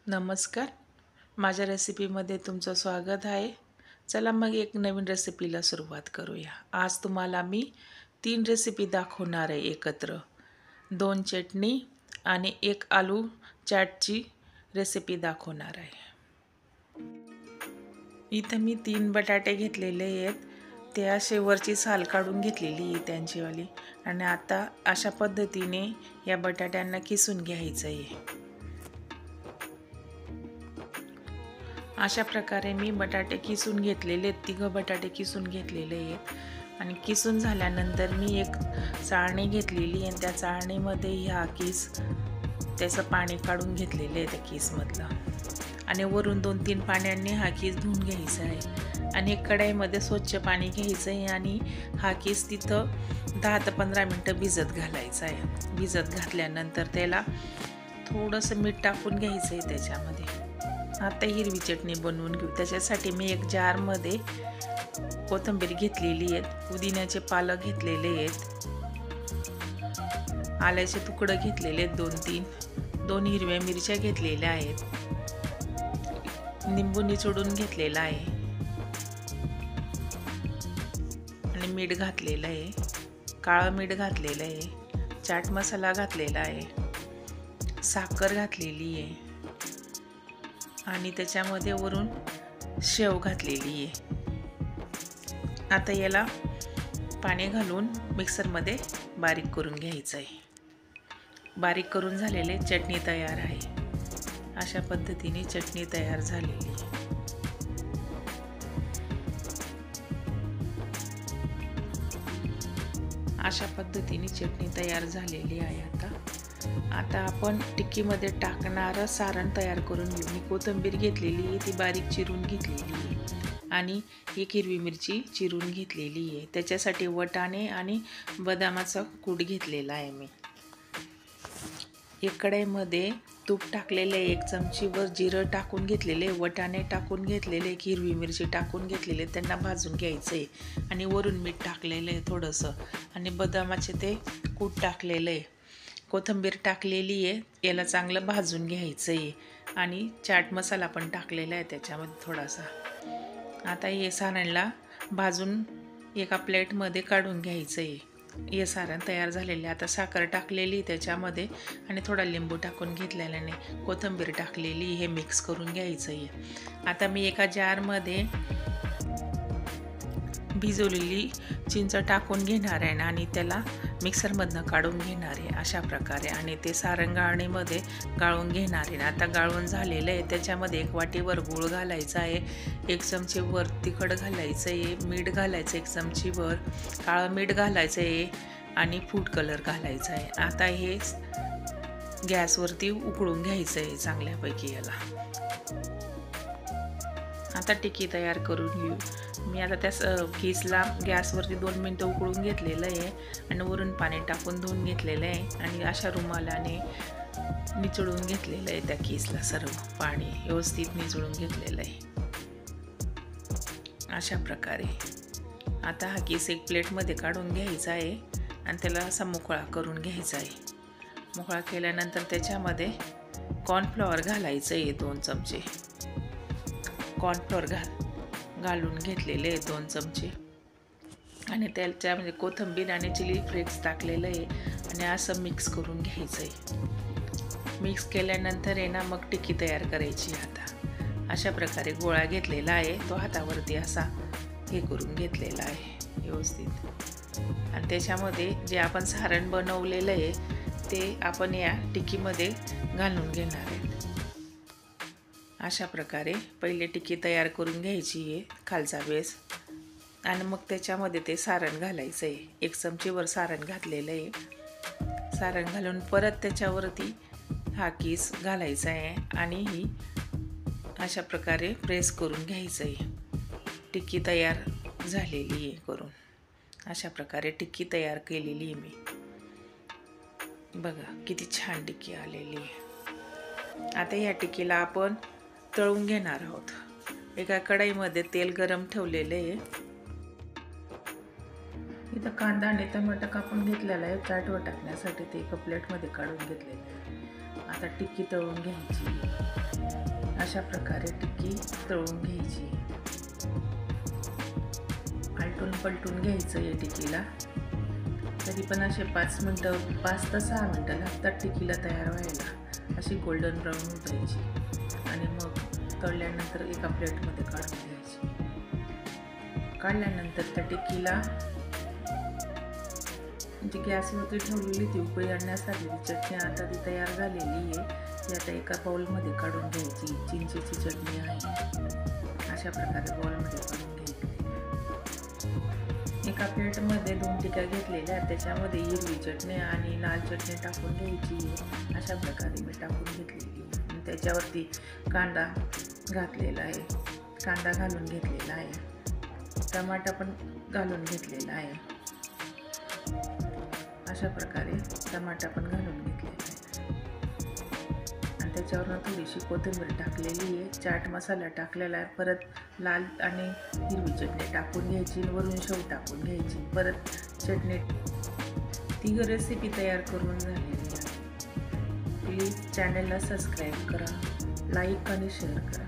नमस्कार. माझ्या रेसिपीमध्ये तुमचं स्वागत आहे. चला मग एक नवीन रेसिपीला सुरुवात करूया. आज तुम्हाला मी 3 रेसिपी दाखवणार आहे एकत्र. 2 चटणी आणि 1 आलू चाटची रेसिपी दाखवणार आहे. इथं मी 3 बटाटे घेतलेले आहेत. ते असे वरची साल काढून घेतलेली आहे त्यांचीवाली. आणि आता अशा पद्धतीने या बटाट्यांना किसून घ्यायचं आहे. अशा प्रकारे मी बटाटे किसून घेतलेले आहेत. 3 बटाटे किसून घेतलेले आहेत. आणि किसून झाल्यानंतर मी एक चाळणी घेतलेली आणि त्या चाळणीमध्ये ह्या किस त्याचं पाणी काढून घेतलेलं आहे त्या किसमधलं. आणि वरून 2-3 पाण्याने हा किस धुवून घ्यायचा आहे. आणि एक कढईमध्ये स्वच्छ पाणी घ्यायचं आहे आणि हा किस तिथं 10 ते 15 मिनटं भिजत घालायचा आहे. भिजत घातल्यानंतर त्याला थोडंसं मीठ टाकून घ्यायचं आहे त्याच्यामध्ये. आता हिरवी चटणी बनवून घेऊ. त्याच्यासाठी मी एक जारमध्ये कोथिंबीर घेतलेली आहे, पुदिन्याचे पालं घेतलेले आहेत, आल्याचे तुकडं घेतलेले आहेत 2-3, 2 हिरव्या मिरच्या घेतलेल्या आहेत, लिंबू निचोडून घेतलेला आहे आणि मीठ घातलेलं आहे, काळं मीठ घातलेलं आहे, चाट मसाला घातलेला आहे, साखर घातलेली आहे आणि त्याच्यामध्ये वरून शेव घातलेली आहे. आता याला पाणी घालून मिक्सरमध्ये बारीक करून घ्यायचं आहे. बारीक करून झालेले चटणी तयार आहे. अशा पद्धतीने चटणी तयार झालेली आहे. अशा पद्धतीने चटणी तयार झालेली आहे. आता आपण टिक्कीमध्ये टाकणारं सारण तयार करून घेऊ. मी कोथिंबीर घेतलेली आहे, ती बारीक चिरून घेतलेली आहे आणि 1 हिरवी मिरची चिरून घेतलेली आहे. त्याच्यासाठी वाटाणे आणि बदामाचा कूट घेतलेला आहे मी. एक कढईमध्ये तूप टाकलेले 1 चमचीवर जिरं टाकून घेतलेले, वाटाणे टाकून घेतलेले, 1 हिरवी मिरची टाकून घेतलेले, त्यांना भाजून घ्यायचं आहे आणि वरून मीठ टाकलेलं आहे थोडंसं आणि बदामाचे ते कूट टाकलेलं आहे. कोथिंबीर टाकलेली आहे, याला चांगलं भाजून घ्यायचं आहे आणि चाट मसाला पण टाकलेला आहे त्याच्यामध्ये थोडासा. आता हे सारणला भाजून एका प्लेटमध्ये काढून घ्यायचं आहे. हे सारण तयार झालेले. आता साखर टाकलेली त्याच्यामध्ये आणि थोडा लिंबू टाकून घेतलेल्याने कोथिंबीर टाकलेली, हे मिक्स करून घ्यायचं आहे. आता मी एका जारमध्ये भिजवलेली चिंच टाकून घेणार आहे आणि त्याला मिक्सरमधनं काढून घेणार आहे अशा प्रकारे. आणि ते सारण गाळणीमध्ये गाळून घेणार आहे. आता गाळून झालेलं आहे. त्याच्यामध्ये 1 वाटीवर गूळ घालायचा आहे, 1 चमचीवर तिखट घालायचं आहे, मीठ घालायचं 1 चमचीवर, काळं मीठ घालायचं आहे आणि फूड कलर घालायचा आहे. आता हे गॅसवरती उकळून घ्यायचं आहे चांगल्यापैकी याला. आता टिक्की तयार करून घेऊ. मी आता त्या किसला गॅसवरती 2 मिनटं उकळून घेतलेलं आहे आणि वरून पाणी टाकून धुवून घेतलेलं आहे आणि अशा रुमालाने निचळून घेतलेलं आहे त्या किसला. सर्व पाणी व्यवस्थित निचळून घेतलेलं आहे अशा प्रकारे. आता हा किस एक प्लेटमध्ये काढून घ्यायचा आहे आणि त्याला असा मोकळा करून घ्यायचा आहे. मोकळा केल्यानंतर त्याच्यामध्ये कॉर्नफ्लॉवर घालायचं आहे 2 चमचे. कॉर्नफ्लॉवर घालून घेतलेले आहे 2 चमचे आणि त्याच्यामध्ये कोथिंबीर आणि चिली फ्लेक्स टाकलेलं आहे आणि असं मिक्स करून घ्यायचं आहे. मिक्स केल्यानंतर आहे ना मग टिक्की तयार करायची. आता अशा प्रकारे गोळा घेतलेला आहे, तो हातावरती असा हे करून घेतलेला आहे व्यवस्थित. आणि त्याच्यामध्ये जे आपण सारण बनवलेलं आहे ते आपण या टिक्कीमध्ये घालून घेणार आहे. अशा प्रकारे पहिले टिक्की तयार करून घ्यायची आहे खालचा बेस आणि मग त्याच्यामध्ये ते सारण घालायचं आहे. 1 चमचीवर सारण घातलेलं आहे. सारण घालून परत त्याच्यावरती हा किस घालायचा आहे आणि ही अशा प्रकारे प्रेस करून घ्यायचं आहे. टिक्की तयार झालेली आहे करून. अशा प्रकारे टिक्की तयार केलेली आहे मी. बघा किती छान टिक्की आलेली आहे. आता या टिक्कीला आपण तळून घेणार आहोत. एका कढईमध्ये तेल गरम ठेवलेले आहे. इथं कांदा आणि टमाटर कापून घेतलेला आहे चाटवर टाकण्यासाठी. ते एका प्लेटमध्ये काढून घेतलेलं आहे. आता टिक्की तळून घ्यायची. अशा प्रकारे टिक्की तळून घ्यायची. आलटून पलटून घ्यायचं या टिक्कीला. तरी पण असे 5 ते 6 मिनटं लागतात टिक्कीला तयार व्हायला. अशी गोल्डन ब्राऊन होऊ द्यायची आणि मग तळल्यानंतर एका प्लेटमध्ये काढून घ्यायची. काढल्यानंतर त्या टिक्कीला जी गॅसवरती ठेवलेली ती उकळी आणण्यासाठी चटणी आता ती तयार झालेली आहे. ती आता एका बाउलमध्ये काढून घ्यायची. चिंचेची चटणी आहे. अशा प्रकारे बाउलमध्ये काढून घ्यायची. एका प्लेटमध्ये 2 टिक्या घेतलेल्या, त्याच्यामध्ये हिरवी चटणी आणि लाल चटणी टाकून घ्यायची. अशा प्रकारे मी टाकून घेतलेली आणि त्याच्यावरती कांदा घातलेला आहे. कांदा घालून घेतलेला आहे. टमाटा पण घालून घेतलेला आहे. अशा प्रकारे टमाटा पण घालून घेतलेला आहे आणि त्याच्यावरनं थोडीशी कोथिंबीर टाकलेली आहे. चाट मसाला टाकलेला आहे. परत लाल आणि हिरवी चटणी टाकून घ्यायची. वरून शेव टाकून घ्यायची. परत चटणी. ती रेसिपी तयार करून झालेली आहे. प्लीज चॅनलला सबस्क्राईब करा, लाईक आणि शेअर करा.